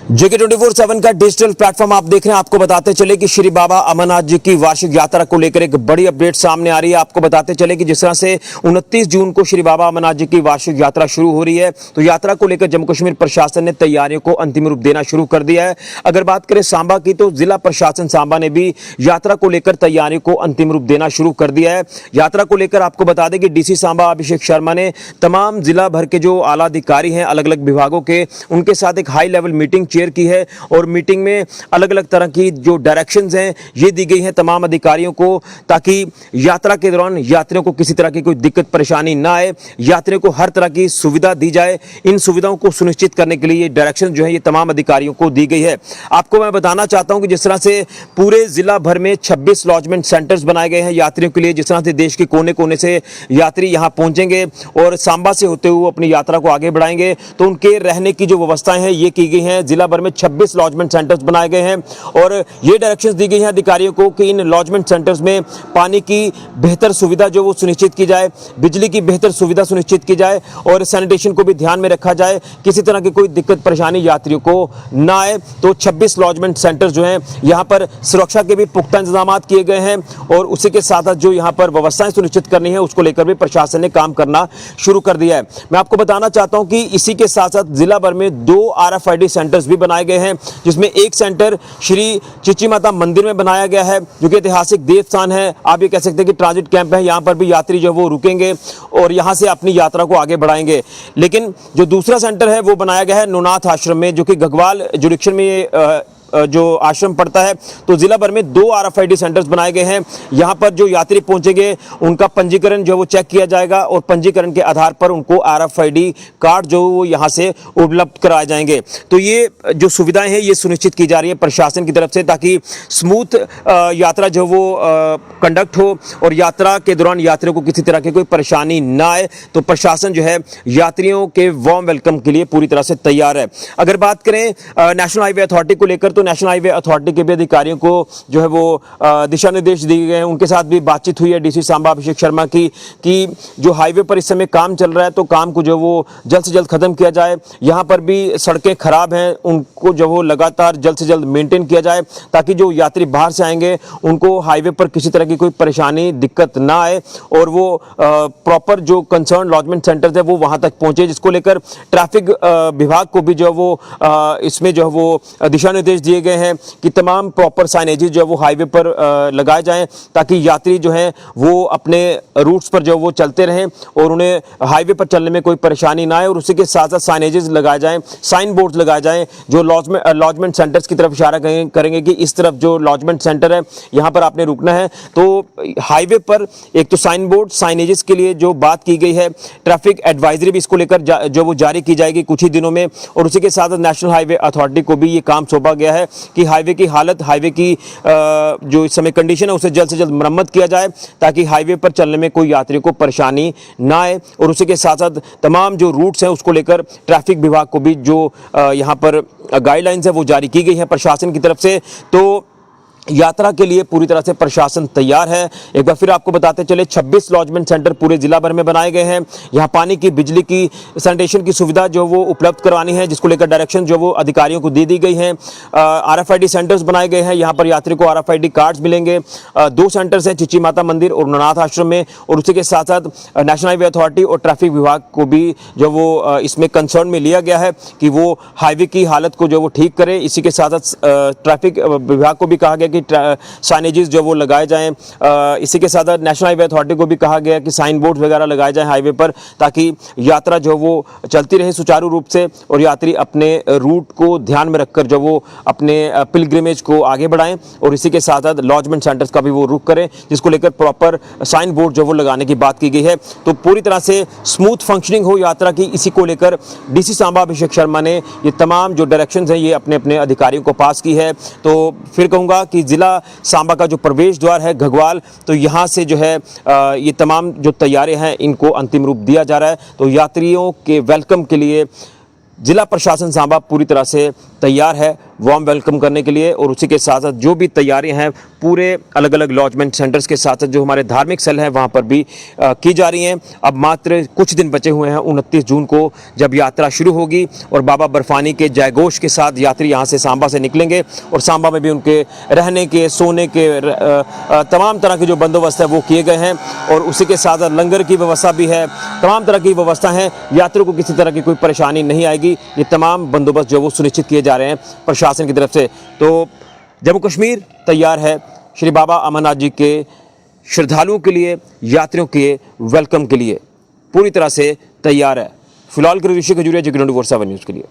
जेके 24/7 का digital platform आप देख रहे हैं। आपको बताते चले कि श्री बाबा अमरनाथ जी की वार्षिक यात्रा को लेकर एक बड़ी अपडेट सामने आ रही है। आपको बताते चले कि जिस तरह से 29 जून को श्री बाबा अमरनाथ जी की वार्षिक यात्रा शुरू हो रही है, तो यात्रा को लेकर जम्मू कश्मीर प्रशासन ने तैयारियों को अंतिम रूप देना शुरू कर दिया है। अगर बात करें सांबा की, तो जिला प्रशासन सांबा ने भी यात्रा को लेकर तैयारियों को अंतिम रूप देना शुरू कर दिया है। यात्रा को लेकर आपको बता दें कि डीसी सांबा अभिषेक शर्मा ने तमाम जिला भर के जो आला अधिकारी हैं अलग अलग विभागों के, उनके साथ एक हाई लेवल मीटिंग चेयर की है और मीटिंग में अलग अलग तरह की जो डायरेक्शंस हैं ये दी गई हैं तमाम अधिकारियों को, ताकि यात्रा के दौरान यात्रियों को किसी तरह की कोई दिक्कत परेशानी ना आए, यात्रियों को हर तरह की सुविधा दी जाए। इन सुविधाओं को सुनिश्चित करने के लिए ये डायरेक्शन जो है ये तमाम अधिकारियों को दी गई है। आपको मैं बताना चाहता हूं कि जिस तरह से पूरे जिला भर में 26 लॉजमेंट सेंटर्स बनाए गए हैं यात्रियों के लिए, जिस तरह से देश के कोने कोने से यात्री यहां पहुंचेंगे और सांबा से होते हुए अपनी यात्रा को आगे बढ़ाएंगे, तो उनके रहने की जो व्यवस्थाएं हैं ये की गई हैं। जिला भर में 26 लॉजमेंट सेंटर्स बनाए गए हैं और ये डायरेक्शंस दी गई हैं अधिकारियों को कि इन लॉजमेंट सेंटर्स में पानी की बेहतर सुविधा जो वो सुनिश्चित की जाए, बिजली की बेहतर सुविधा सुनिश्चित की जाए और सैनिटेशन को भी ध्यान में रखा जाए, किसी तरह की कोई दिक्कत परेशानी यात्रियों को ना आए। तो 26 लॉजमेंट सेंटर्स जो हैं यहाँ पर सुरक्षा के भी पुख्ता इंतजाम किए गए हैं और उसी के साथ जो यहाँ पर व्यवस्थाएं सुनिश्चित करनी है उसको लेकर भी प्रशासन ने काम करना शुरू कर दिया है। मैं आपको बताना चाहता हूं कि इसी के साथ साथ जिला भर में 2 RFID सेंटर्स भी बनाए गए हैं, जिसमें एक सेंटर श्री चिची माता मंदिर में बनाया गया है जो कि ऐतिहासिक देव स्थान है। आप ये कह सकते हैं कि ट्रांजिट कैंप है, यहाँ पर भी यात्री जो वो रुकेंगे और यहाँ से अपनी यात्रा को आगे बढ़ाएंगे। लेकिन जो दूसरा सेंटर है वो बनाया गया है नौनाथ आश्रम में, जो कि गगवाल जुडिक्शन में जो आश्रम पड़ता है। तो जिला भर में 2 RFID सेंटर्स बनाए गए हैं। यहाँ पर जो यात्री पहुंचेंगे उनका पंजीकरण जो वो चेक किया जाएगा और पंजीकरण के आधार पर उनको RFID कार्ड जो वो यहाँ से उपलब्ध कराए जाएंगे। तो ये जो सुविधाएं हैं ये सुनिश्चित की जा रही है प्रशासन की तरफ से, ताकि स्मूथ यात्रा जो वो कंडक्ट हो और यात्रा के दौरान यात्रियों को किसी तरह की कोई परेशानी ना आए। तो प्रशासन जो है यात्रियों के वार्म वेलकम के लिए पूरी तरह से तैयार है। अगर बात करें नेशनल हाईवे अथॉरिटी को लेकर, तो नेशनल हाईवे अथॉरिटी के भी अधिकारियों को जो है वो दिशा निर्देश दिए गए हैं। उनके साथ भी बातचीत हुई है डीसी सांबा अभिषेक शर्मा की कि जो हाईवे पर इस समय काम चल रहा है तो काम को जो वो जल्द से जल्द खत्म किया जाए। यहाँ पर भी सड़कें खराब हैं, उनको जो वो लगातार जल्द से जल्द मेंटेन किया जाए, ताकि जो यात्री बाहर से आएंगे उनको हाईवे पर किसी तरह की कोई परेशानी दिक्कत ना आए और वो प्रॉपर जो कंसर्न लॉजमेंट सेंटर्स है वो वहाँ तक पहुँचे, जिसको लेकर ट्रैफिक विभाग को भी जो वो इसमें जो वो दिशा निर्देश दिए गए हैं कि तमाम प्रॉपर साइनेजेस जो वो हाईवे पर लगाए जाएं, ताकि यात्री जो हैं वो अपने रूट्स पर जो वो चलते रहें और उन्हें हाईवे पर चलने में कोई परेशानी ना आए। और उसी के साथ साथ साइनेजेस लगाए जाएं, साइन बोर्ड्स लगाए जाएं जो लॉजमेंट सेंटर्स की तरफ इशारा करेंगे कि इस तरफ जो लॉजमेंट सेंटर है यहाँ पर आपने रुकना है। तो हाईवे पर एक तो साइन बोर्ड साइनेजेस के लिए जो बात की गई है, ट्रैफिक एडवाइजरी भी इसको लेकर जो वो जारी की जाएगी कुछ ही दिनों में। और उसी के साथ नेशनल हाईवे अथॉरिटी को भी ये काम सौंपा गया है कि हाईवे की हालत, हाईवे की जो इस समय कंडीशन है उसे जल्द से जल्द मरम्मत किया जाए, ताकि हाईवे पर चलने में कोई यात्रियों को परेशानी ना आए। और उसी के साथ साथ तमाम जो रूट्स हैं उसको लेकर ट्रैफिक विभाग को भी जो यहाँ पर गाइडलाइंस है वो जारी की गई है प्रशासन की तरफ से। तो यात्रा के लिए पूरी तरह से प्रशासन तैयार है। एक बार फिर आपको बताते चले 26 लॉजमेंट सेंटर पूरे जिला भर में बनाए गए हैं। यहाँ पानी की, बिजली की, सैनिटेशन की सुविधा जो वो उपलब्ध करवानी है, जिसको लेकर डायरेक्शन जो वो अधिकारियों को दी गई हैं। RFID सेंटर्स बनाए गए हैं, यहाँ पर यात्री को RFID कार्ड्स मिलेंगे। 2 सेंटर्स हैं चिची माता मंदिर और नौनाथ आश्रम में। और उसी के साथ साथ नेशनल हाईवे अथॉरिटी और ट्रैफिक विभाग को भी जो वो इसमें कंसर्न में लिया गया है कि वो हाईवे की हालत को जो वो ठीक करे। इसी के साथ साथ ट्रैफिक विभाग को भी कहा गया कि साइनेजेस जो वो लगाए जाएं। इसी के साथ नेशनल हाईवे अथॉरिटी को भी कहा गया कि साइन बोर्ड वगैरह लगाए जाएं हाईवे पर, ताकि यात्रा जो वो चलती रहे सुचारू रूप से और यात्री अपने रूट को ध्यान में रखकर जो वो अपने पिलग्रिमेज को आगे बढ़ाएं। और इसी के साथ साथ लॉजमेंट सेंटर्स का भी वो रुख करें, जिसको लेकर प्रॉपर साइन बोर्ड जो वो लगाने की बात की गई है। तो पूरी तरह से स्मूथ फंक्शनिंग हो यात्रा की, इसी को लेकर डीसी सांबा अभिषेक शर्मा ने ये तमाम जो डायरेक्शंस हैं ये अपने अपने अधिकारियों को पास की है। तो फिर कहूँगा कि जिला सांबा का जो प्रवेश द्वार है घगवाल, तो यहाँ से जो है ये तमाम जो तैयारियां हैं इनको अंतिम रूप दिया जा रहा है। तो यात्रियों के वेलकम के लिए जिला प्रशासन सांबा पूरी तरह से तैयार है वार्म वेलकम करने के लिए। और उसी के साथ साथ जो भी तैयारियां हैं पूरे अलग अलग लॉजमेंट सेंटर्स के साथ साथ जो हमारे धार्मिक स्थल हैं वहां पर भी की जा रही हैं। अब मात्र कुछ दिन बचे हुए हैं, 29 जून को जब यात्रा शुरू होगी और बाबा बर्फानी के जयघोष के साथ यात्री यहां से सांबा से निकलेंगे और सांबा में भी उनके रहने के, सोने के तमाम तरह के जो बंदोबस्त है वो किए गए हैं। और उसी के साथ लंगर की व्यवस्था भी है, तमाम तरह की व्यवस्था है, यात्रियों को किसी तरह की कोई परेशानी नहीं आएगी। ये तमाम बंदोबस्त जो वो सुनिश्चित किए जा रहे हैं प्रशासन की तरफ से। तो जम्मू कश्मीर तैयार है श्री बाबा अमरनाथ जी के श्रद्धालुओं के लिए, यात्रियों के वेलकम के लिए पूरी तरह से तैयार है। फिलहाल के ऋषि खजूरिया, जी 24/7 न्यूज़ के लिए।